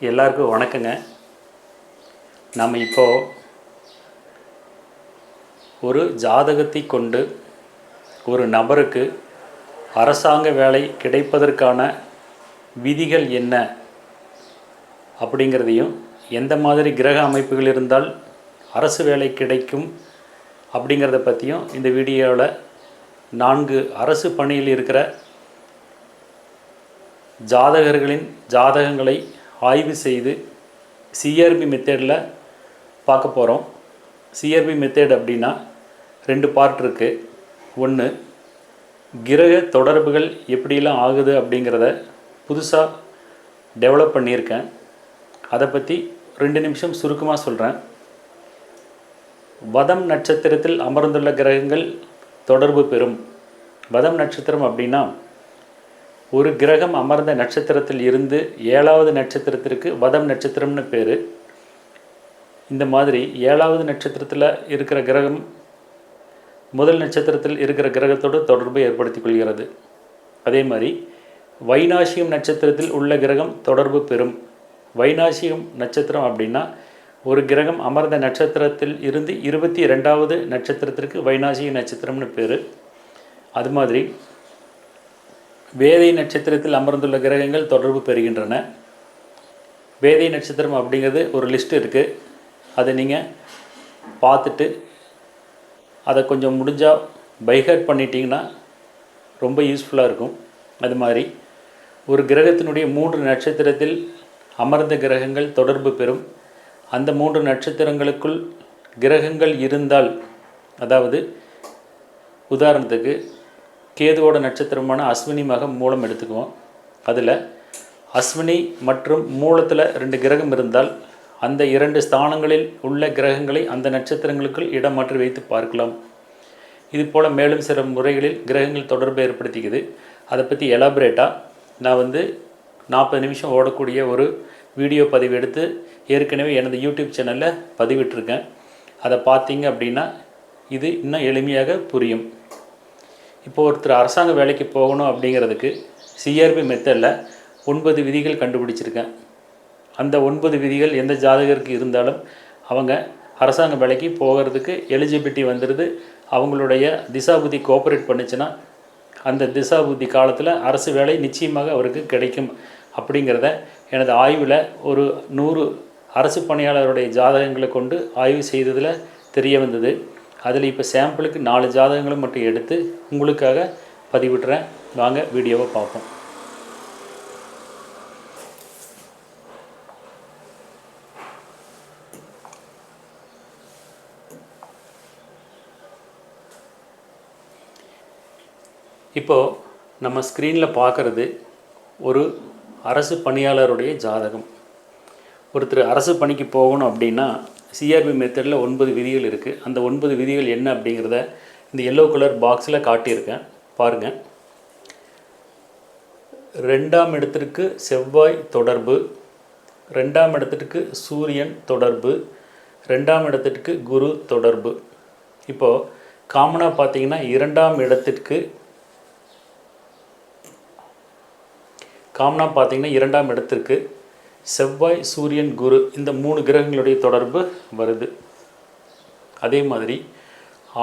எல்லாருக்கும் வணக்கங்க. நாம் இப்போது ஒரு ஜாதகத்தை கொண்டு ஒரு நபருக்கு அரசாங்க வேலை கிடைப்பதற்கான விதிகள் என்ன அப்படிங்கிறதையும், எந்த மாதிரி கிரக அமைப்புகள் இருந்தால் அரசு வேலை கிடைக்கும் அப்படிங்கிறத பற்றியும் இந்த வீடியோவில் 4 அரசு பணியில் இருக்கிற ஜாதகர்களின் ஜாதகங்களை ஆய்வு செய்து சிஆர்பி மெத்தேடில் பார்க்க போகிறோம். சிஆர்பி மெத்தேட் அப்படின்னா 2 பார்ட் இருக்குது. ஒன்று, கிரக தொடர்புகள் எப்படிலாம் ஆகுது அப்படிங்கிறத புதுசாக டெவலப் பண்ணியிருக்கேன். அதை பற்றி 2 நிமிஷம் சுருக்கமாக சொல்கிறேன். வதம் நட்சத்திரத்தில் அமர்ந்துள்ள கிரகங்கள் தொடர்பு பெறும். வதம் நட்சத்திரம் அப்படின்னா ஒரு கிரகம் அமர்ந்த நட்சத்திரத்தில் இருந்து 7வது நட்சத்திரத்திற்கு வதம் நட்சத்திரம்னு பேர். இந்த மாதிரி 7வது நட்சத்திரத்தில் இருக்கிற கிரகம் முதல் நட்சத்திரத்தில் இருக்கிற கிரகத்தோடு தொடர்பை ஏற்படுத்தி கொள்கிறது. அதே மாதிரி வைநாசிகம் நட்சத்திரத்தில் உள்ள கிரகம் தொடர்பு பெறும். வைநாசிகம் நட்சத்திரம் அப்படின்னா ஒரு கிரகம் அமர்ந்த நட்சத்திரத்தில் இருந்து 22வது நட்சத்திரத்திற்கு வைநாசிக நட்சத்திரம்னு பேர். அது மாதிரி வேதை நட்சத்திரத்தில் அமர்ந்துள்ள கிரகங்கள் தொடர்பு பெறுகின்றன. வேதை நட்சத்திரம் அப்படிங்கிறது ஒரு லிஸ்ட் இருக்குது. அதை நீங்கள் பார்த்துட்டு அதை கொஞ்சம் முடிஞ்சால் பைஹார்ட் பண்ணிட்டீங்கன்னா ரொம்ப யூஸ்ஃபுல்லாக இருக்கும். அது மாதிரி ஒரு கிரகத்தினுடைய 3 நட்சத்திரத்தில் அமர்ந்த கிரகங்கள் தொடர்பு பெறும். அந்த 3 நட்சத்திரங்களுக்குள் கிரகங்கள் இருந்தால், அதாவது உதாரணத்துக்கு கேதுவோட நட்சத்திரமான அஸ்வினி மகம் மூலம் எடுத்துக்குவோம். அதில் அஸ்வினி மற்றும் மூலத்தில் 2 கிரகம் இருந்தால் அந்த 2 ஸ்தானங்களில் உள்ள கிரகங்களை அந்த நட்சத்திரங்களுக்குள் இடம் மாற்றி வைத்து பார்க்கலாம். இது போல் மேலும் சில முறைகளில் கிரகங்கள் தொடர்பை ஏற்படுத்திக்குது. அதை பற்றி எலாபரேட்டாக நான் 40 நிமிஷம் ஓடக்கூடிய ஒரு வீடியோ பதிவு எடுத்து ஏற்கனவே எனது யூடியூப் சேனலில் பதிவிட்டிருக்கேன். அதை பார்த்தீங்க அப்படின்னா இது இன்னும் எளிமையாக புரியும். இப்போ ஒருத்தர் அரசாங்க வேலைக்கு போகணும் அப்படிங்கிறதுக்கு சிஆர்பி மெத்தடில் 9 விதிகள் கண்டுபிடிச்சிருக்கேன். அந்த 9 விதிகள் எந்த ஜாதகருக்கு இருந்தாலும் அவங்க அரசாங்க வேலைக்கு போகிறதுக்கு எலிஜிபிலிட்டி வந்துடுது. அவங்களுடைய திசாபுத்தி கோஆப்ரேட் பண்ணிச்சுன்னா அந்த திசாபுத்தி காலத்தில் அரசு வேலை நிச்சயமாக அவருக்கு கிடைக்கும் அப்படிங்கிறத எனது ஆய்வில் ஒரு 100 அரசு பணியாளருடைய ஜாதகங்களை கொண்டு ஆய்வு செய்ததில் தெரிய வந்தது. அதில் இப்போ சாம்பிளுக்கு 4 ஜாதகங்களும் மட்டும் எடுத்து உங்களுக்காக பதிவிட்டுறேன். வாங்க வீடியோவை பார்ப்போம். இப்போது நம்ம ஸ்க்ரீனில் பார்க்குறது ஒரு அரசு பணியாளருடைய ஜாதகம். ஒருத்தர் அரசு பணிக்கு போகணும் அப்படின்னா சிஆர்பி மெத்தடில் 9 விதிகள் இருக்குது. அந்த 9 விதிகள் என்ன அப்படிங்கிறத இந்த எல்லோ கலர் பாக்ஸில் காட்டியிருக்கேன் பாருங்கள். 2ஆம் இடத்திற்கு செவ்வாய் தொடர்பு, 2ஆம் இடத்திற்கு சூரியன் தொடர்பு, 2ஆம் இடத்திற்கு குரு தொடர்பு. இப்போது காமனாக பார்த்தீங்கன்னா 2ஆம் இடத்திற்கு செவ்வாய், சூரியன், குரு இந்த 3 கிரகங்களுடைய தொடர்பு வருது. அதே மாதிரி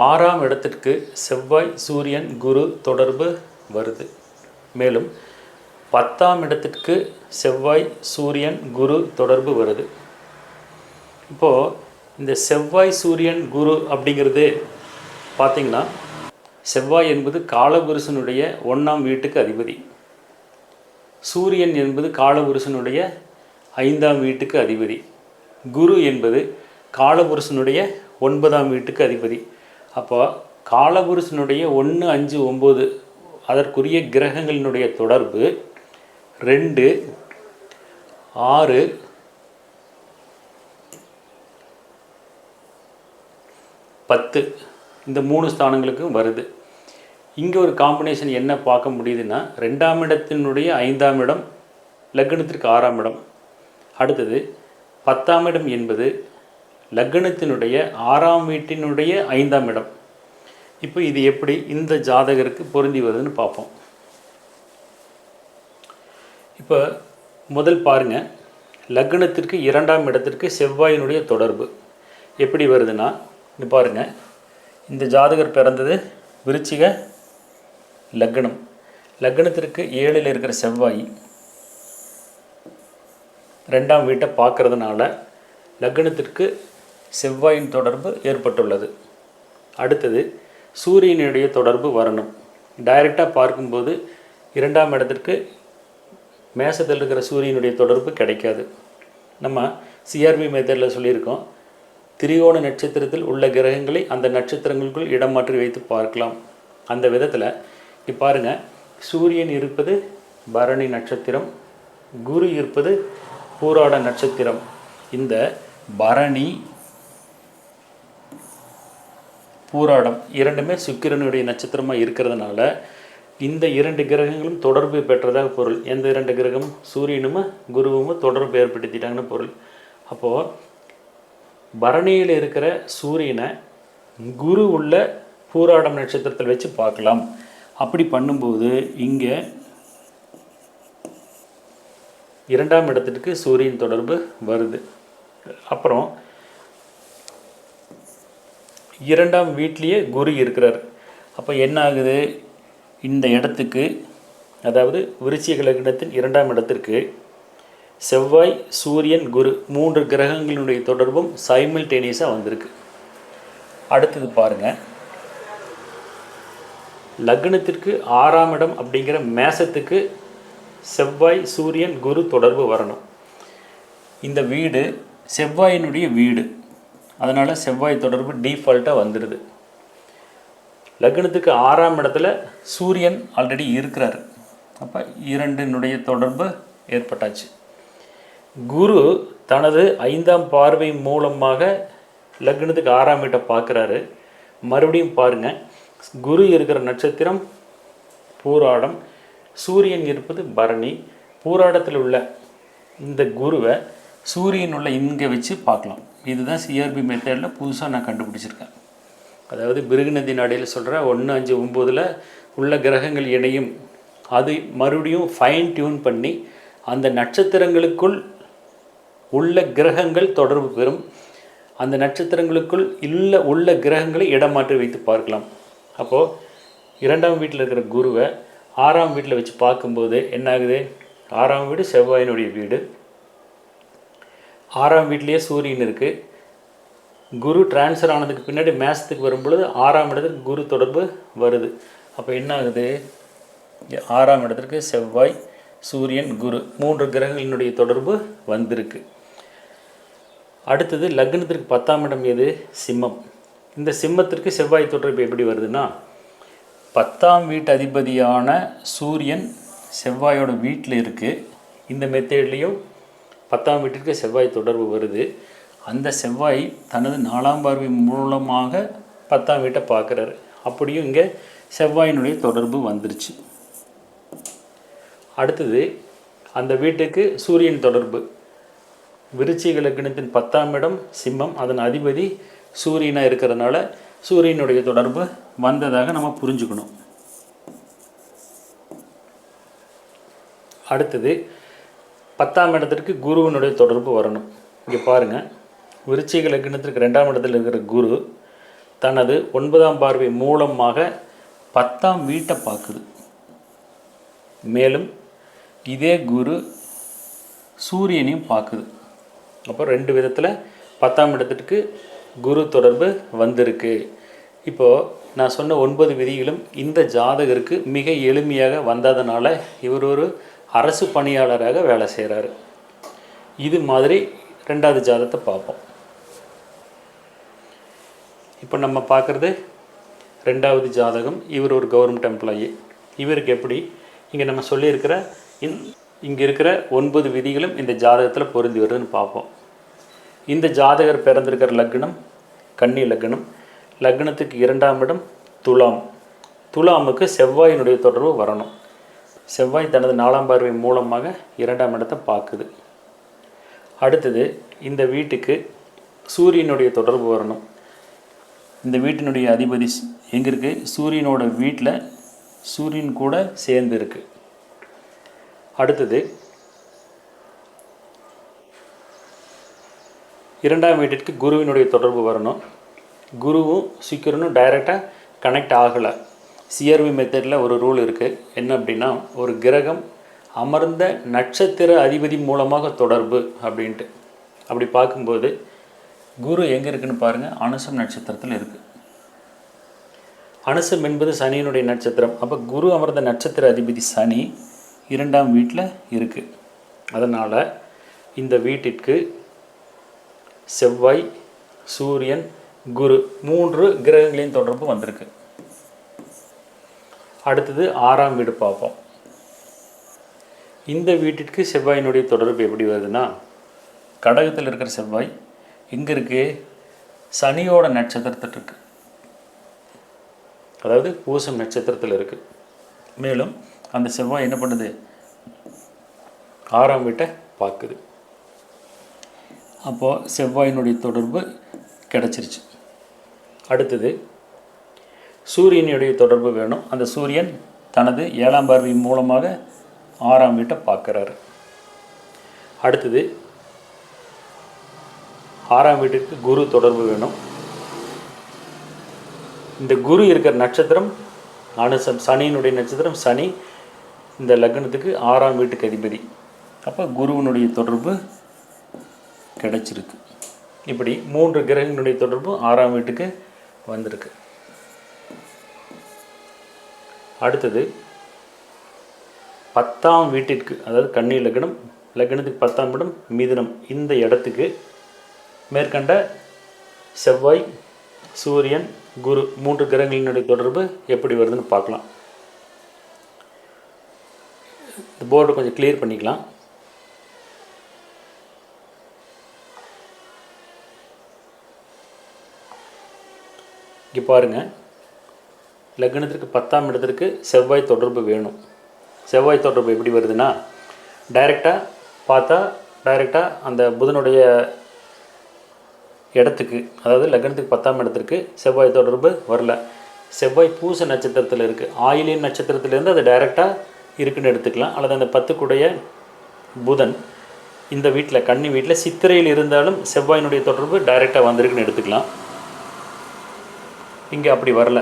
6ஆம் இடத்திற்கு செவ்வாய், சூரியன், குரு தொடர்பு வருது. மேலும் 10ஆம் இடத்திற்கு செவ்வாய், சூரியன், குரு தொடர்பு வருது. இப்போது இந்த செவ்வாய், சூரியன், குரு அப்படிங்கிறது பார்த்திங்கன்னா செவ்வாய் என்பது காலபுருஷனுடைய 1ஆம் வீட்டுக்கு அதிபதி. சூரியன் என்பது காலபுருஷனுடைய 5ஆம் வீட்டுக்கு அதிபதி. குரு என்பது காலபுருஷனுடைய 9ஆம் வீட்டுக்கு அதிபதி. அப்போ காலபுருஷனுடைய 1, 5, 9 அதற்குரிய கிரகங்களினுடைய தொடர்பு 2, 6, 10 இந்த 3 ஸ்தானங்களுக்கும் வருது. இங்கே ஒரு காம்பினேஷன் என்ன பார்க்க முடியுதுன்னா 2ஆம் இடத்தினுடைய 5ஆம் இடம், லக்னத்திற்கு 6ஆம் இடம். அடுத்தது 10ஆம் இடம் என்பது லக்னத்தினுடைய 6ஆம் வீட்டினுடைய 5ஆம் இடம். இப்போ இது எப்படி இந்த ஜாதகருக்கு பொருந்தி வருதுன்னு பார்ப்போம். இப்போ முதல் பாருங்கள், லக்னத்திற்கு 2ஆம் இடத்திற்கு செவ்வாயினுடைய தொடர்பு எப்படி வருதுன்னா, இங்கே பாருங்கள், இந்த ஜாதகர் பிறந்தது விருச்சிக லக்னம். லக்னத்திற்கு 7ல் இருக்கிற செவ்வாய் 2ஆம் வீட்டை பார்க்கறதுனால லக்னத்திற்கு செவ்வாயின் தொடர்பு ஏற்பட்டுள்ளது. அடுத்தது சூரியனுடைய தொடர்பு வரணும். டைரெக்டாக பார்க்கும்போது 2ஆம் இடத்திற்கு மேசத்தில் இருக்கிற சூரியனுடைய தொடர்பு கிடைக்காது. நம்ம சிஆர்பி மெத்தடில் சொல்லியிருக்கோம், திரிகோண நட்சத்திரத்தில் உள்ள கிரகங்களை அந்த நட்சத்திரங்களுக்குள் இடம் மாற்றி வைத்து பார்க்கலாம். அந்த விதத்தில் இப்போ பாருங்கள், சூரியன் இருப்பது பரணி நட்சத்திரம், குரு இருப்பது பூராட நட்சத்திரம். இந்த பரணி பூராடம் இரண்டுமே சுக்கிரனுடைய நட்சத்திரமாக இருக்கிறதுனால இந்த 2 கிரகங்களும் தொடர்பு பெற்றதாக பொருள். எந்த 2 கிரகம்? சூரியனும் குருவும் தொடர்பு ஏற்படுத்திட்டாங்கன்னு பொருள். அப்போது பரணியில் இருக்கிற சூரியனை குரு உள்ள பூராடம் நட்சத்திரத்தில் வச்சு பார்க்கலாம். அப்படி பண்ணும்போது இங்கே 2ஆம் இடத்திற்கு சூரியன் தொடர்பு வருது. அப்புறம் 2ஆம் வீட்லேயே குரு இருக்கிறார். அப்போ என்ன ஆகுது, இந்த இடத்துக்கு, அதாவது விருச்சிக லக்னத்தின் 2ஆம் இடத்திற்கு செவ்வாய், சூரியன், குரு 3 கிரகங்களுடைய தொடர்பும் சைமல்டேனியஸாக வந்திருக்கு. அடுத்தது பாருங்கள், லக்னத்திற்கு 6ஆம் இடம் அப்படிங்கிற மேசத்துக்கு செவ்வாய், சூரியன், குரு தொடர்பு வரணும். இந்த வீடு செவ்வாயினுடைய வீடு, அதனால் செவ்வாய் தொடர்பு டீஃபால்ட்டாக வந்துடுது. லக்னத்துக்கு 6ஆம் இடத்துல சூரியன் ஆல்ரெடி இருக்கிறார். அப்போ 2னுடைய தொடர்பு ஏற்பட்டாச்சு. குரு தனது 5ஆம் பார்வை மூலமாக லக்னத்துக்கு 6ஆம் வீட்டை பார்க்குறாரு. மறுபடியும் பாருங்கள், குரு இருக்கிற நட்சத்திரம் பூராடம், சூரியன் இருப்பது பரணி. பூராடத்தில் உள்ள இந்த குருவை சூரியன் உள்ள இங்கே வச்சு பார்க்கலாம். இதுதான் சிஆர்பி மெத்தடில் புதுசாக நான் கண்டுபிடிச்சிருக்கேன். அதாவது பிருகுநதி நாடியில் சொல்கிற 1, 5, 9 உள்ள கிரகங்கள் இணையும். அது மறுபடியும் ஃபைன் டியூன் பண்ணி அந்த நட்சத்திரங்களுக்குள் உள்ள கிரகங்கள் தொடர்பு பெறும். அந்த நட்சத்திரங்களுக்குள் உள்ள கிரகங்களை இடமாற்றி வைத்து பார்க்கலாம். அப்போது 2ஆம் வீட்டில் இருக்கிற குருவை 6ஆம் வீட்டில் வச்சு பார்க்கும்போது என்ன ஆகுது, 6ஆம் வீடு செவ்வாயினுடைய வீடு, 6ஆம் வீட்லேயே சூரியன் இருக்குது. குரு டிரான்ஸ்ஃபர் ஆனதுக்கு பின்னாடி மேசத்துக்கு வரும்பொழுது 6ஆம் இடத்துக்கு குரு தொடர்பு வருது. அப்போ என்ன ஆகுது, 6ஆம் இடத்திற்கு செவ்வாய், சூரியன், குரு 3 கிரகங்களினுடைய தொடர்பு வந்திருக்கு. அடுத்தது லக்னத்திற்கு 10ஆம் இடம் எது? சிம்மம். இந்த சிம்மத்திற்கு செவ்வாய் தொடர்பு எப்படி வருதுன்னா, 10ஆம் வீட்டு அதிபதியான சூரியன் செவ்வாயோட வீட்டில் இருக்குது. இந்த மெத்தேட்லேயும் 10ஆம் வீட்டிற்கு செவ்வாய் தொடர்பு வருது. அந்த செவ்வாய் தனது 4ஆம் பார்வை மூலமாக 10ஆம் வீட்டை பார்க்குறாரு. அப்படியும் இங்கே செவ்வாயினுடைய தொடர்பு வந்துருச்சு. அடுத்தது அந்த வீட்டுக்கு சூரியன் தொடர்பு. விருச்சிக லக்னத்தின் 10ஆம் இடம் சிம்மம், அதன் அதிபதி சூரியனாக இருக்கிறதுனால சூரியனுடைய தொடர்பு வந்ததாக நம்ம புரிஞ்சுக்கணும். அடுத்தது 10ஆம் இடத்திற்கு குருவினுடைய தொடர்பு வரணும். இங்கே பாருங்கள், விருச்சிக லக்னத்திற்கு 2ஆம் இடத்தில் இருக்கிற குரு தனது 9ஆம் பார்வை மூலமாக 10ஆம் வீட்டை பார்க்குது. மேலும் இதே குரு சூரியனையும் பார்க்குது. அப்போ 2 விதத்தில் 10ஆம் இடத்திற்கு குரு தொடர்பு வந்திருக்கு. இப்போது நான் சொன்ன 9 விதிகளும் இந்த ஜாதகருக்கு மிக எளிமையாக வந்ததுனால இவர் ஒரு அரசு பணியாளராக வேலை செய்கிறாரு. இது மாதிரி 2வது ஜாதகத்தை பார்ப்போம். இப்போ நம்ம பார்க்குறது 2வது ஜாதகம். இவர் ஒரு கவர்மெண்ட் எம்ப்ளாயி. இவருக்கு எப்படி இங்கே நம்ம சொல்லியிருக்கிற இங்கே இருக்கிற 9 விதிகளும் இந்த ஜாதகத்தில் பொருந்தி வருதுன்னு பார்ப்போம். இந்த ஜாதகர் பிறந்திருக்கிற லக்னம் கன்னி லக்னம். லக்னத்துக்கு 2ஆம் இடம் துலாம். துலாமுக்கு செவ்வாயினுடைய தொடர்பு வரணும். செவ்வாய் தனது 4ஆம் பார்வை மூலமாக 2ஆம் இடத்தை பார்க்குது. அடுத்தது இந்த வீட்டுக்கு சூரியனுடைய தொடர்பு வரணும். இந்த வீட்டினுடைய அதிபதி எங்கே இருக்குது? சூரியனோட வீட்டில் சூரியன் கூட சேர்ந்து இருக்குது. அடுத்தது 2ஆம் வீட்டிற்கு குருவினுடைய தொடர்பு வரணும். குருவும் சுக்கிரனும் டைரெக்டாக கனெக்ட் ஆகலை. சிஆர்வி மெத்தடில் ஒரு ரூல் இருக்குது. என்ன அப்படின்னா, ஒரு கிரகம் அமர்ந்த நட்சத்திர அதிபதி மூலமாக தொடர்பு அப்படின்ட்டு. அப்படி பார்க்கும்போது குரு எங்கே இருக்குதுன்னு பாருங்கள், அனுசம் நட்சத்திரத்தில் இருக்குது. அனுசம் என்பது சனியினுடைய நட்சத்திரம். அப்போ குரு அமர்ந்த நட்சத்திர அதிபதி சனி 2ஆம் வீட்டில் இருக்குது. அதனால் இந்த வீட்டிற்கு செவ்வாய், சூரியன், குரு 3 கிரகங்களின் தொடர்பு வந்திருக்கு. அடுத்தது 6ஆம் வீடு பார்ப்போம். இந்த வீட்டிற்கு செவ்வாயினுடைய தொடர்பு எப்படி வருதுன்னா, கடகத்தில் இருக்கிற செவ்வாய் எங்கே இருக்குது, சனியோட நட்சத்திரத்தில் இருக்குது. அதாவது பூசம் நட்சத்திரத்தில் இருக்குது. மேலும் அந்த செவ்வாய் என்ன பண்ணுது, 6ஆம் வீட்டை பார்க்குது. அப்போது செவ்வாயினுடைய தொடர்பு கிடச்சிருச்சு. அடுத்தது சூரியனுடைய தொடர்பு வேணும். அந்த சூரியன் தனது 7ஆம் பார்வை மூலமாக 6ஆம் வீட்டை பார்க்குறாரு. அடுத்தது 6ஆம் வீட்டுக்கு குரு தொடர்பு வேணும். இந்த குரு இருக்கிற நட்சத்திரம் அனுசம், சனியினுடைய நட்சத்திரம். சனி இந்த லக்னத்துக்கு 6ஆம் வீட்டுக்கு அதிபதி. அப்போ குருவினுடைய தொடர்பு கிடைச்சிருக்கு. இப்படி 3 கிரகங்களுடைய தொடர்பு 6ஆம் வீட்டுக்கு வந்திருக்கு. அடுத்தது 10ஆம் வீட்டிற்கு, அதாவது கன்னி லக்னம், லக்னத்துக்கு 10ஆம் இடம் மிதுனம், இந்த இடத்துக்கு மேற்கண்ட செவ்வாய், சூரியன், குரு 3 கிரகங்களினுடைய தொடர்பு எப்படி வருதுன்னு பார்க்கலாம். இந்த போர்டு கொஞ்சம் கிளியர் பண்ணிக்கலாம். இங்கே பாருங்கள், லக்னத்திற்கு 10ஆம் இடத்திற்கு செவ்வாய் தொடர்பு வேணும். செவ்வாய் தொடர்பு எப்படி வருதுன்னா, டைரெக்டாக பார்த்தா டைரெக்டாக அந்த புதனுடைய இடத்துக்கு, அதாவது லக்னத்துக்கு 10ஆம் இடத்திற்கு செவ்வாய் தொடர்பு வரல. செவ்வாய் பூச நட்சத்திரத்தில் இருக்குது. ஆயிலியன் நட்சத்திரத்திலேருந்து அது டைரெக்டாக இருக்குன்னு எடுத்துக்கலாம். அல்லது அந்த 10க்குடைய புதன் இந்த வீட்டில், கன்னி வீட்டில் சித்திரையில் இருந்தாலும் செவ்வாயினுடைய தொடர்பு டைரெக்டாக வந்திருக்குன்னு எடுத்துக்கலாம். இங்கே அப்படி வரல.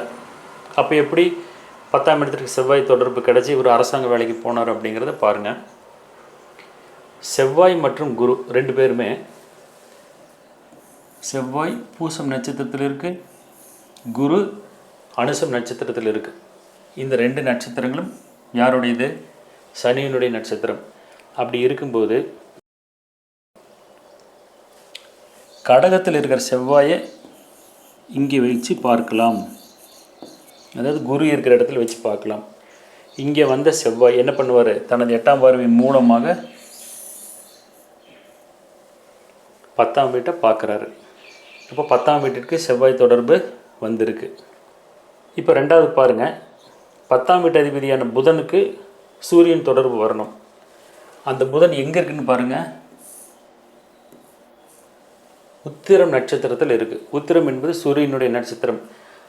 அப்போ எப்படி 10ஆம் இடத்துக்கு செவ்வாய் தொடர்பு கிடச்சி இவர் அரசாங்க வேலைக்கு போனார் அப்படிங்கிறத பாருங்கள். செவ்வாய் மற்றும் குரு 2 பேருமே, செவ்வாய் பூசம் நட்சத்திரத்தில் இருக்குது, குரு அனுசம் நட்சத்திரத்தில் இருக்குது. இந்த 2 நட்சத்திரங்களும் யாருடையது, சனியினுடைய நட்சத்திரம். அப்படி இருக்கும்போது கடகத்தில் இருக்கிற செவ்வாயை இங்கே வச்சு பார்க்கலாம். அதாவது குரு இருக்கிற இடத்துல வச்சு பார்க்கலாம். இங்கே வந்த செவ்வாய் என்ன பண்ணுவார், தனது 8ஆம் பார்வையின் மூலமாக 10ஆம் வீட்டை பார்க்குறாரு. அப்போ 10ஆம் வீட்டிற்கு செவ்வாய் தொடர்பு வந்திருக்கு. இப்போ 2வது பாருங்கள், 10ஆம் வீட்டு அதிபதியான புதனுக்கு சூரியன் தொடர்பு வரணும். அந்த புதன் எங்கே இருக்குன்னு பாருங்கள், உத்திரம் நட்சத்திரத்தில் இருக்குது. உத்திரம் என்பது சூரியனுடைய நட்சத்திரம்.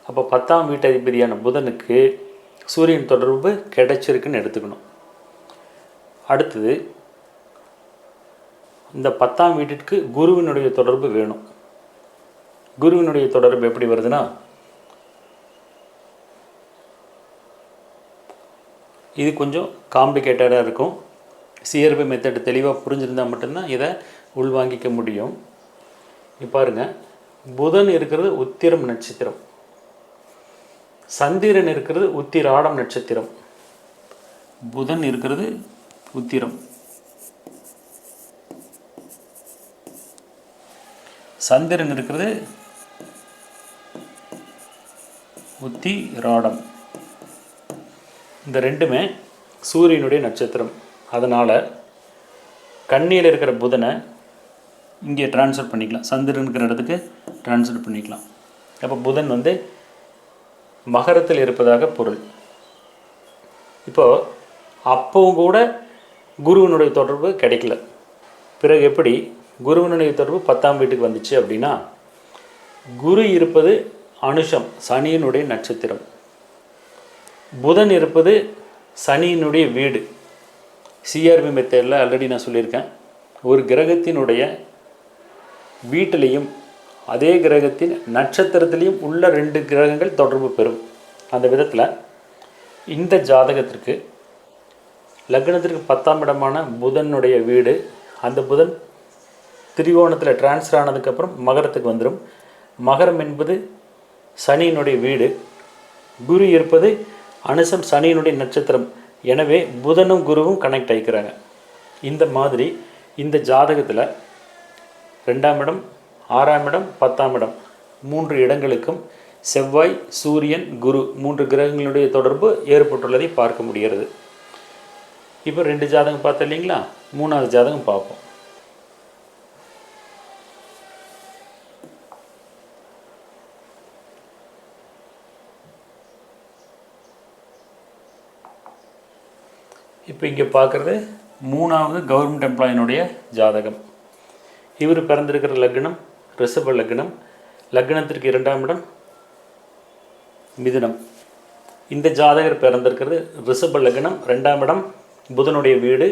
அப்போ 10ஆம் வீட்டு அதிபதியான புதனுக்கு சூரியன் தொடர்பு கிடைச்சிருக்குன்னு எடுத்துக்கணும். அடுத்தது இந்த 10ஆம் வீட்டிற்கு குருவினுடைய தொடர்பு வேணும். குருவினுடைய தொடர்பு எப்படி வருதுன்னா, இது கொஞ்சம் காம்ப்ளிகேட்டடாக இருக்கும். சிஆர்பி மெத்தட் தெளிவாக புரிஞ்சிருந்தால் மட்டும்தான் இதை உள்வாங்கிக்க முடியும். இப்போ பாருங்கள், புதன் இருக்கிறது உத்திரம் நட்சத்திரம், சந்திரன் இருக்கிறது உத்திராடம் நட்சத்திரம். புதன் இருக்கிறது உத்திரம், சந்திரன் இருக்கிறது உத்திராடம். இந்த 2மே சூரியனுடைய நட்சத்திரம். அதனால் கன்னியில் இருக்கிற புதனை இங்கே ட்ரான்ஸ்ஃபர் பண்ணிக்கலாம், சந்திரன் இருக்கிற இடத்துக்கு ட்ரான்ஸ்ஃபர் பண்ணிக்கலாம். அப்போ புதன் மகரத்தில் இருப்பதாக பொருள். இப்போது அப்பவும் கூட குருவினுடைய தொடர்பு கிடைக்கல. பிறகு எப்படி குருவினுடைய தொடர்பு 10ஆம் வீட்டுக்கு வந்துச்சு அப்படின்னா, குரு இருப்பது அனுஷம், சனியினுடைய நட்சத்திரம். புதன் இருப்பது சனியினுடைய வீடு. சிஆர்பி மெத்தடில் ஆல்ரெடி நான் சொல்லியிருக்கேன், ஒரு கிரகத்தினுடைய வீட்டிலையும் அதே கிரகத்தின் நட்சத்திரத்திலையும் உள்ள 2 கிரகங்கள் தொடர்பு பெறும். அந்த விதத்தில் இந்த ஜாதகத்திற்கு லக்னத்திற்கு 10ஆம் இடமான புதனுடைய வீடு, அந்த புதன் திரிகோணத்தில் டிரான்ஸ்ஃபர் ஆனதுக்கப்புறம் மகரத்துக்கு வந்துடும். மகரம் என்பது சனியினுடைய வீடு, குரு இருப்பது அனுசம் சனியினுடைய நட்சத்திரம். எனவே புதனும் குருவும் கனெக்ட் ஆகிக்கிறாங்க. இந்த மாதிரி இந்த ஜாதகத்தில் 2ஆம் இடம், 6ஆம் இடம், 10ஆம் இடம் 3 இடங்களுக்கும் செவ்வாய், சூரியன், குரு 3 கிரகங்களுடைய தொடர்பு ஏற்பட்டுள்ளதை பார்க்க முடிகிறது. இப்போ 2 ஜாதகம் பார்த்தோம் இல்லைங்களா, 3ஆவது ஜாதகம் பார்ப்போம். இப்போ இங்கே பார்க்குறது 3ஆவது கவர்மெண்ட் எம்ப்ளாயினுடைய ஜாதகம். இவர் பிறந்திருக்கிற லக்னம் ரிஷப லக்னம், லக்னத்திற்கு 2ஆம் இடம் மிதுனம். இந்த ஜாதகர் பிறந்திருக்கிறது ரிஷப லக்னம், 2ஆம் இடம் புதனுடைய வீடு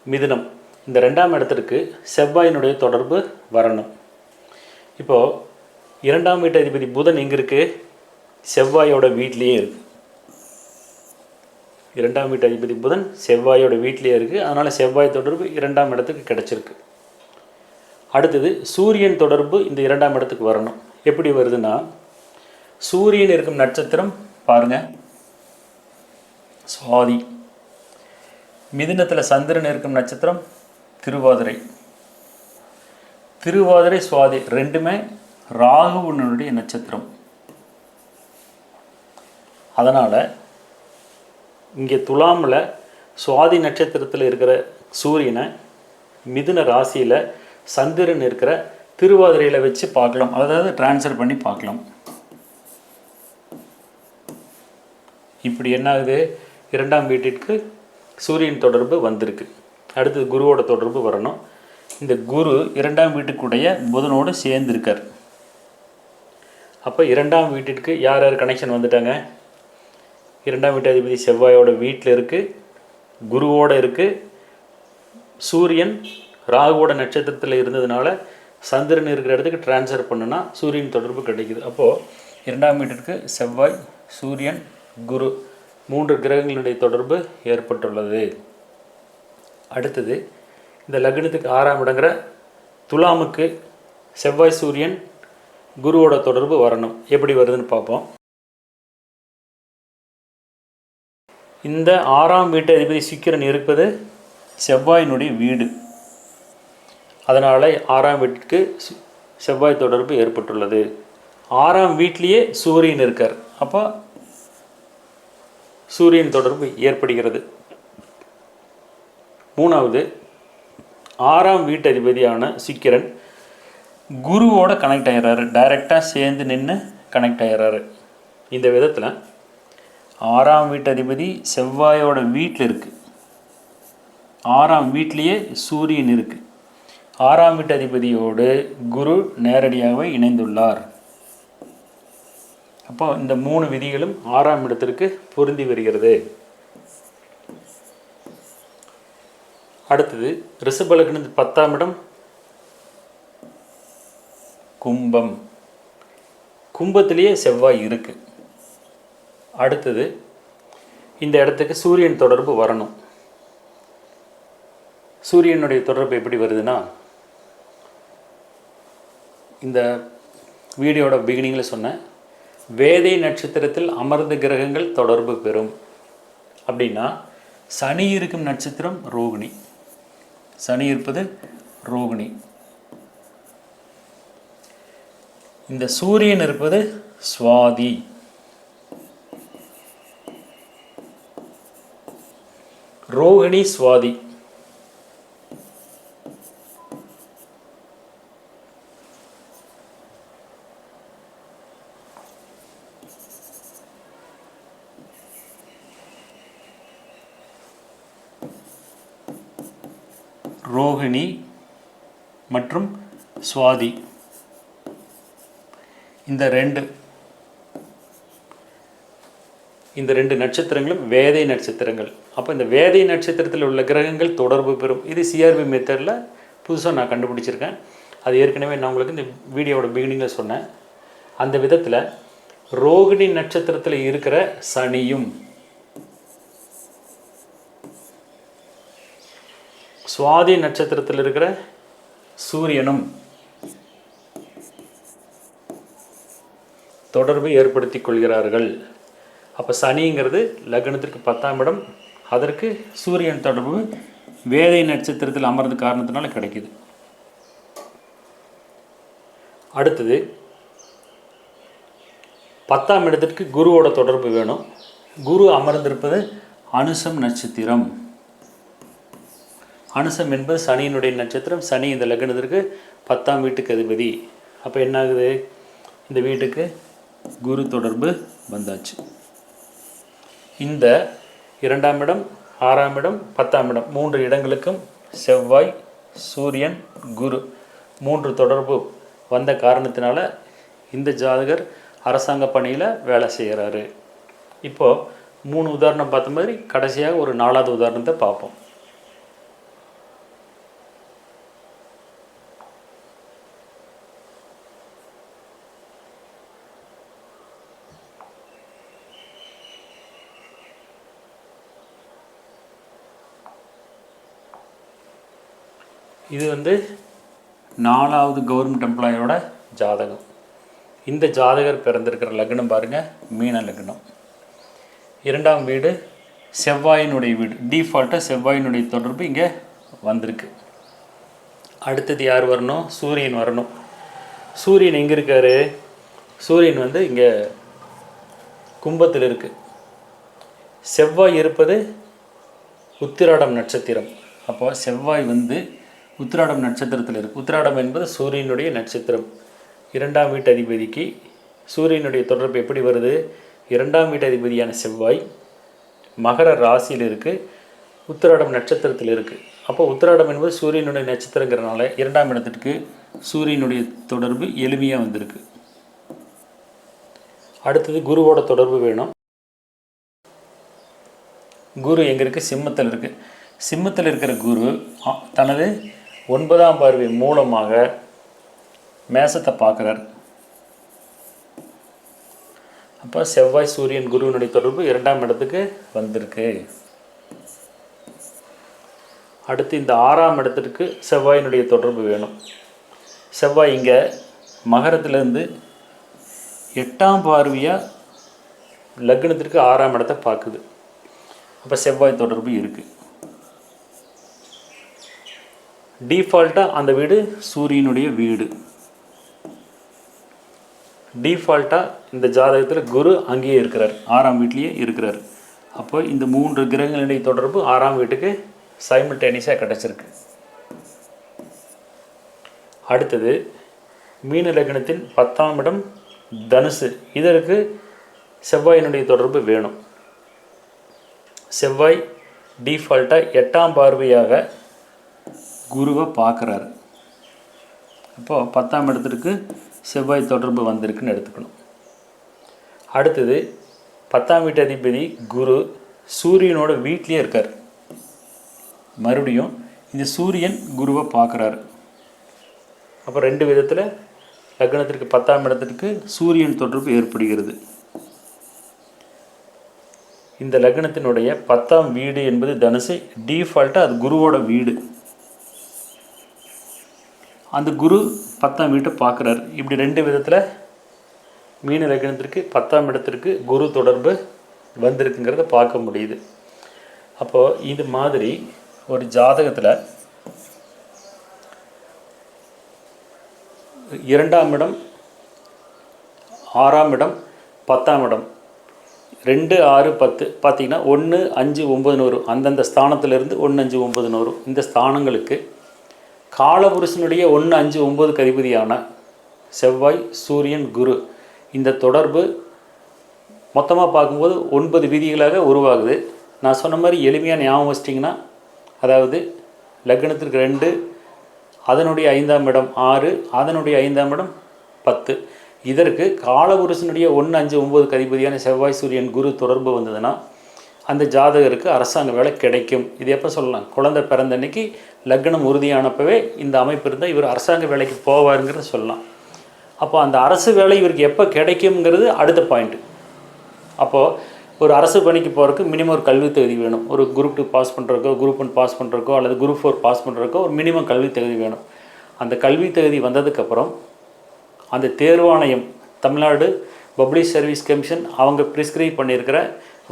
மிதுனம். இந்த 2ஆம் இடத்திற்கு செவ்வாயினுடைய தொடர்பு வரணும். இப்போது 2ஆம் வீட்டு அதிபதி புதன் எங்கே இருக்குது? செவ்வாயோட வீட்லேயே இருக்குது. 2ஆம் வீட்டு அதிபதி புதன் செவ்வாயோட வீட்டிலே இருக்குது. அதனால் செவ்வாய் தொடர்பு 2ஆம் இடத்துக்கு கிடச்சிருக்கு. அடுத்தது சூரியன் தொடர்பு இந்த 2ஆம் இடத்துக்கு வரணும். எப்படி வருதுன்னா, சூரியன் இருக்கும் நட்சத்திரம் பாருங்கள் சுவாதி, மிதுனத்தில் சந்திரன் இருக்கும் நட்சத்திரம் திருவாதிரை. திருவாதிரை சுவாதி ரெண்டுமே ராகுவனுடைய நட்சத்திரம். அதனால் இங்கே துலாமில் சுவாதி நட்சத்திரத்தில் இருக்கிற சூரியனை மிதுன ராசியில் சந்திரன் இருக்கிற திருவாதிரையில் வச்சு பார்க்கலாம், அதாவது டிரான்ஸ்ஃபர் பண்ணி பார்க்கலாம். இப்படி என்ன ஆகுது, 2ஆம் வீட்டிற்கு சூரியன் தொடர்பு வந்திருக்கு. அடுத்தது குருவோட தொடர்பு வரணும். இந்த குரு 2ஆம் வீட்டுக்குடைய புதனோடு சேர்ந்துருக்கார். அப்போ 2ஆம் வீட்டிற்கு யார் யார் கனெக்ஷன் வந்துட்டாங்க? 2ஆம் வீட்டு அதிபதி செவ்வாயோட வீட்டில் இருக்குது, குருவோடு இருக்குது. சூரியன் ராகுவோட நட்சத்திரத்தில் இருந்ததுனால சந்திரன் இருக்கிற இடத்துக்கு டிரான்ஸ்ஃபர் பண்ணுனா சூரியன் தொடர்பு கிடைக்குது. அப்போது 2ஆம் வீட்டிற்கு செவ்வாய், சூரியன், குரு 3 கிரகங்களுடைய தொடர்பு ஏற்பட்டுள்ளது. அடுத்தது இந்த லக்னத்துக்கு 6ஆம் இடங்கிற துலாமுக்கு செவ்வாய், சூரியன், குருவோட தொடர்பு வரணும். எப்படி வருதுன்னு பார்ப்போம். இந்த 6ஆம் வீட்டு அதிபதி சுக்கிரன் இருப்பது செவ்வாயினுடைய வீடு. அதனால் 6ஆம் வீட்டுக்கு செவ்வாய் தொடர்பு ஏற்பட்டுள்ளது. 6ஆம் வீட்டிலேயே சூரியன் இருக்கார். அப்போ சூரியன் தொடர்பு ஏற்படுகிறது. 3ஆவது 6ஆம் வீட்டு அதிபதியான சுக்கிரன் குருவோட கனெக்ட் ஆகிறாரு, டைரெக்டாக சேர்ந்து நின்று கனெக்ட் ஆகிறாரு. இந்த விதத்தில் 6ஆம் வீட்டு அதிபதி செவ்வாயோட வீட்டில் இருக்குது, 6ஆம் வீட்லேயே சூரியன் இருக்குது, 6ஆம் வீட்டு அதிபதியோடு குரு நேரடியாக இணைந்துள்ளார். அப்போ இந்த 3 விதிகளும் 6ஆம் இடத்திற்கு பொருந்தி வருகிறது. அடுத்தது ரிஷப லக்னத்துக்கு 10ஆம் இடம் கும்பம், கும்பத்திலேயே செவ்வாய் இருக்குது. அடுத்தது இந்த இடத்துக்கு சூரியன் தொடர்பு வரணும். சூரியனுடைய தொடர்பு எப்படி வருதுன்னா, இந்த வீடியோட பிகினிங்கில் சொன்னேன், வேதை நட்சத்திரத்தில் அமர்ந்த கிரகங்கள் தொடர்பு பெறும். அப்படின்னா சனி இருக்கும் நட்சத்திரம் ரோகிணி, சனி இருப்பது ரோகிணி. இந்த சூரியன் இருப்பது சுவாதி. ரோகிணி சுவாதி. ரோகிணி மற்றும் சுவாதி இந்த ரெண்டு நட்சத்திரங்களும் வேதை நட்சத்திரங்கள். அப்போ இந்த வேதை நட்சத்திரத்தில் உள்ள கிரகங்கள் தொடர்பு பெறும். இது சிஆர்பி மெத்தடில் புதுசாக நான் கண்டுபிடிச்சிருக்கேன். அது ஏற்கனவே நான் உங்களுக்கு இந்த வீடியோவோட பிகினிங்கில் சொன்னேன். அந்த விதத்தில் ரோகிணி நட்சத்திரத்தில் இருக்கிற சனியும் சுவாதி நட்சத்திரத்தில் இருக்கிற சூரியனும் தொடர்பு ஏற்படுத்தி கொள்கிறார்கள். அப்போ சனிங்கிறது லக்னத்திற்கு 10ஆம் இடம், அதற்கு சூரியன் தொடர்பு வேதை நட்சத்திரத்தில் அமர்ந்த காரணத்தினால கிடைக்குது. அடுத்தது 10ஆம் இடத்திற்கு குருவோட தொடர்பு வேணும். குரு அமர்ந்திருப்பது அனுசம் நட்சத்திரம். அனுசம் என்பது சனியினுடைய நட்சத்திரம். சனி இந்த லக்னத்திற்கு 10ஆம் வீட்டுக்கு அதிபதி. அப்போ என்ன ஆகுது, இந்த வீட்டுக்கு குரு தொடர்பு வந்தாச்சு. இந்த 2ஆம் இடம், 6ஆம் இடம், 10ஆம் இடம் 3 இடங்களுக்கும் செவ்வாய், சூரியன், குரு 3 தொடர்பு வந்த காரணத்தினால இந்த ஜாதகர் அரசாங்க பணியில் வேலை செய்கிறாரு. இப்போது 3 உதாரணம் பார்த்த மாதிரி கடைசியாக ஒரு 4வது உதாரணத்தை பார்ப்போம். இது 4வது கவர்மெண்ட் எம்ப்ளாயோட ஜாதகம். இந்த ஜாதகர் பிறந்திருக்கிற லக்னம் பாருங்கள், மீன லக்னம். 2ஆம் வீடு செவ்வாயினுடைய வீடு. டிஃபால்ட்டாக செவ்வாயினுடைய தொடர்பு இங்கே வந்திருக்கு. அடுத்தது யார் வரணும், சூரியன் வரணும். சூரியன் எங்கே இருக்கார், சூரியன் இங்கே கும்பத்தில் இருக்குது. செவ்வாய் இருப்பது உத்திராடம் நட்சத்திரம். அப்போ செவ்வாய் உத்திராடம் நட்சத்திரத்தில் இருக்குது. உத்திராடம் என்பது சூரியனுடைய நட்சத்திரம். 2ஆம் வீட்டு அதிபதிக்கு சூரியனுடைய தொடர்பு எப்படி வருது, 2ஆம் வீட்டு அதிபதியான செவ்வாய் மகர ராசியில் இருக்குது, உத்திராடம் நட்சத்திரத்தில் இருக்குது. அப்போ உத்திராடம் என்பது சூரியனுடைய நட்சத்திரங்கிறனால 2ஆம் இடத்திற்கு சூரியனுடைய தொடர்பு எளிமையாக வந்திருக்கு. அடுத்தது குருவோட தொடர்பு வேணும். குரு எங்கே இருக்குது, சிம்மத்தில் இருக்குது. சிம்மத்தில் இருக்கிற குரு தனது 9ஆம் பார்வை மூலமாக மேசத்தை பார்க்குறார். அப்போ செவ்வாய், சூரியன், குருவினுடைய தொடர்பு 2ஆம் இடத்துக்கு வந்திருக்கு. அடுத்து இந்த 6ஆம் இடத்திற்கு செவ்வாயினுடைய தொடர்பு வேணும். செவ்வாய் இங்கே மகரத்திலேருந்து 8ஆம் பார்வையாக லக்னத்திற்கு 6ஆம் இடத்தை பார்க்குது. அப்போ செவ்வாய் தொடர்பு இருக்குது. டிஃபால்ட்டாக அந்த வீடு சூரியனுடைய வீடு. டிஃபால்ட்டாக இந்த ஜாதகத்தில் குரு அங்கேயே இருக்கிறார், 6ஆம் வீட்லேயே இருக்கிறார். அப்போ இந்த 3 கிரகங்களுடைய தொடர்பு 6ஆம் வீட்டுக்கு சைமல்டேனியஸாக கிடச்சிருக்கு. அடுத்தது மீன லக்னத்தின் 10ஆம் இடம் தனுசு. இதற்கு செவ்வாயினுடைய தொடர்பு வேணும். செவ்வாய் டிஃபால்ட்டாக 8ஆம் பார்வையாக குருவை பார்க்குறாரு. அப்போது 10ஆம் இடத்திற்கு செவ்வாய் தொடர்பு வந்திருக்குன்னு எடுத்துக்கணும். அடுத்தது 10ஆம் வீட்டு அதிபதி குரு சூரியனோட வீட்லேயே இருக்கார். மறுபடியும் இந்த சூரியன் குருவை பார்க்குறாரு. அப்போ 2 விதத்தில் லக்னத்திற்கு 10ஆம் இடத்திற்கு சூரியன் தொடர்பு ஏற்படுகிறது. இந்த லக்னத்தினுடைய 10ஆம் வீடு என்பது தனுசு. டிஃபால்ட்டாக அது குருவோட வீடு. அந்த குரு 10ஆம் வீட்டை பார்க்குறாரு. இப்படி 2 விதத்தில் மீன லக்னத்திற்கு 10ஆம் இடத்திற்கு குரு தொடர்பு வந்திருக்குங்கிறத பார்க்க முடியுது. அப்போது இது மாதிரி ஒரு ஜாதகத்தில் 2ஆம் இடம், 6ஆம் இடம், 10ஆம் இடம் 2, 6, 10 பார்த்திங்கன்னா 1, 5, 9 வரும். அந்தந்த ஸ்தானத்திலிருந்து 1, 5, 9 வரும். இந்த ஸ்தானங்களுக்கு காலபுருஷனுடைய 1, 5, 9க்கு அதிபதியான செவ்வாய், சூரியன், குரு இந்த தொடர்பு மொத்தமாக பார்க்கும்போது 9 விதிகளாக உருவாகுது. நான் சொன்ன மாதிரி எளிமையாக ஞாபகம் வச்சிட்டிங்கன்னா, அதாவது லக்னத்திற்கு 2, அதனுடைய 5ஆம் இடம் 6, அதனுடைய 5ஆம் இடம் 10. இதற்கு காலபுருஷனுடைய 1, 5, 9க்கு அதிபதியான செவ்வாய், சூரியன், குரு தொடர்பு வந்ததுன்னா அந்த ஜாதகருக்கு அரசாங்க வேலை கிடைக்கும். இது எப்போ சொல்லலாம்? குழந்தை பிறந்த அன்னைக்கு லக்னம் உறுதியானப்பவே இந்த அமைப்பு இருந்தால் இவர் அரசாங்க வேலைக்கு போவாருங்கிறத சொல்லலாம். அப்போ அந்த அரசு வேலை இவருக்கு எப்போ கிடைக்குங்கிறது அடுத்த பாயிண்ட்டு. அப்போது ஒரு அரசு பணிக்கு போகிறதுக்கு மினிமம் ஒரு கல்வி தகுதி வேணும். ஒரு குரூப் 2 பாஸ் பண்ணுறக்கோ, குரூப் 1 பாஸ் பண்ணுறக்கோ, அல்லது குரூப் 4 பாஸ் பண்ணுறக்கோ ஒரு மினிமம் கல்வி தகுதி வேணும். அந்த கல்வி தகுதி வந்ததுக்கப்புறம் அந்த தேர்வாணையம், தமிழ்நாடு பப்ளிக் சர்வீஸ் கமிஷன் அவங்க ப்ரிஸ்கிரைப் பண்ணியிருக்கிற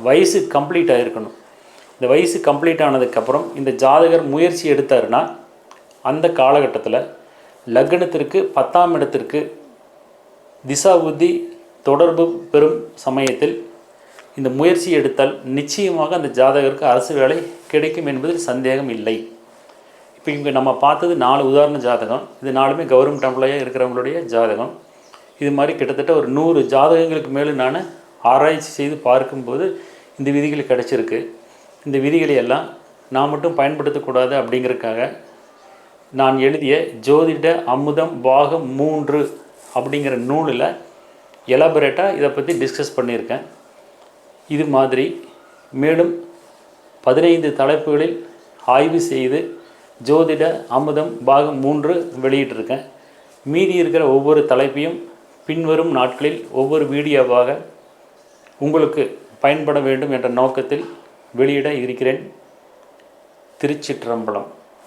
வயசு கம்ப்ளீட் ஆகிருக்கணும். இந்த வயசு கம்ப்ளீட் ஆனதுக்கப்புறம் இந்த ஜாதகர் முயற்சி எடுத்தாருன்னா அந்த காலகட்டத்தில் லக்னத்திற்கு 10ஆம் இடத்திற்கு திசா புத்தி தொடர்பு பெறும் சமயத்தில் இந்த முயற்சி எடுத்தால் நிச்சயமாக அந்த ஜாதகருக்கு அரசு வேலை கிடைக்கும் என்பதில் சந்தேகம் இல்லை. இப்போ இங்கே நம்ம பார்த்தது 4 உதாரண ஜாதகம். இது 4மே கவர்மெண்ட் எம்ப்ளாயாக இருக்கிறவங்களுடைய ஜாதகம். இது மாதிரி கிட்டத்தட்ட ஒரு 100 ஜாதகங்களுக்கு மேலே நான் ஆராய்ச்சி செய்து பார்க்கும்போது இந்த விதிகள் கிடச்சிருக்கு. இந்த விதிகளை எல்லாம் நான் மட்டும் பயன்படுத்தக்கூடாது அப்படிங்கிறதுக்காக நான் எழுதிய ஜோதிட அமுதம் பாகம் 3 அப்படிங்கிற நூலில் எலாபரேட்டாக இதை பற்றி டிஸ்கஸ் பண்ணியிருக்கேன். இது மாதிரி மேலும் 15 தலைப்புகளில் ஆய்வு செய்து ஜோதிட அமுதம் பாகம் 3 வெளியிட்டிருக்கேன். மீதி இருக்கிற ஒவ்வொரு தலைப்பையும் பின்வரும் நாட்களில் ஒவ்வொரு வீடியோவாக உங்களுக்கு பயன்பட வேண்டும் என்ற நோக்கத்தில் வெளியிட இருக்கிறேன். திருச்சிற்றம்பலம்.